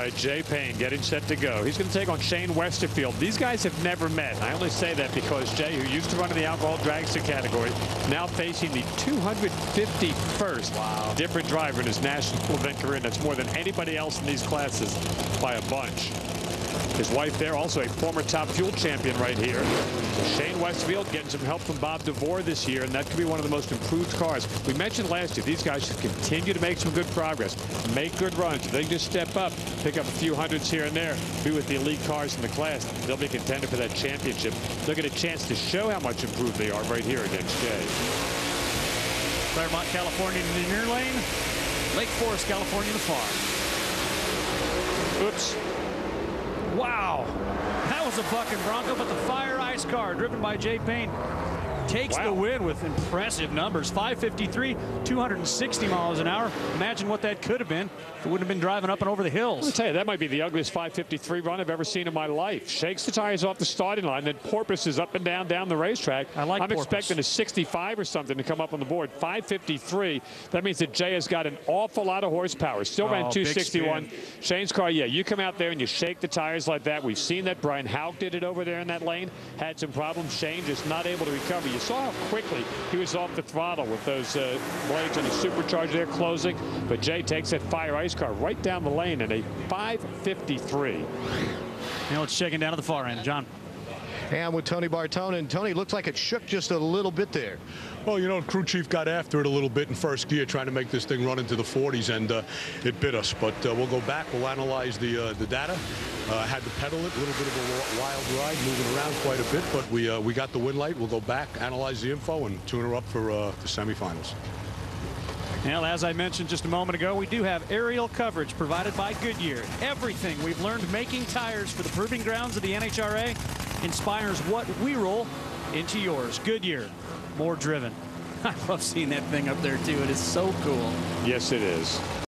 right, Jay Payne getting set to go. He's going to take on Shane Westerfield. These guys have never met. I only say that because Jay, who used to run in the alcohol dragster category, now facing the 251st different driver in his national event career. And that's more than anybody else in these classes by a bunch. His wife there, also a former Top Fuel champion right here. Shane Westerfield getting some help from Bob DeVore this year, and that could be one of the most improved cars. We mentioned last year, these guys should continue to make some good progress, make good runs. If they can just step up, pick up a few hundreds here and there, be with the elite cars in the class, they'll be a contender for that championship. They'll get a chance to show how much improved they are right here against Jay. Claremont, California in the near lane. Lake Forest, California in the far. Oops. Wow, that was a bucking Bronco, but the Fire Ice car driven by Jay Payne takes the win with impressive numbers. 553, 260 miles an hour. Imagine what that could have been if it wouldn't have been driving up and over the hills. I'll tell you, that might be the ugliest 553 run I've ever seen in my life. Shakes the tires off the starting line, then porpoises up and down the racetrack. I'm expecting a 65 or something to come up on the board. 553. That means that Jay has got an awful lot of horsepower. Still ran 261. Shane's car, yeah, you come out there and you shake the tires like that. We've seen that. Brian Houck did it over there in that lane. Had some problems. Shane just not able to recover. You saw how quickly he was off the throttle with those blades on the supercharger there closing. But Jay takes that Fire Ice car right down the lane in a 553. Now it's checking down to the far end. John. And with Tony Bartone, and Tony, looked like it shook just a little bit there. Well, you know, crew chief got after it a little bit in first gear, trying to make this thing run into the 40s, and it bit us. But we'll go back. We'll analyze the data. Had to pedal it, a little bit of a wild ride, moving around quite a bit. But we got the win light. We'll go back, analyze the info, and tune her up for the semifinals. Well, as I mentioned just a moment ago, we do have aerial coverage provided by Goodyear. Everything we've learned making tires for the proving grounds of the NHRA inspires what we roll into yours. Goodyear, more driven. I love seeing that thing up there, too. It is so cool. Yes, it is.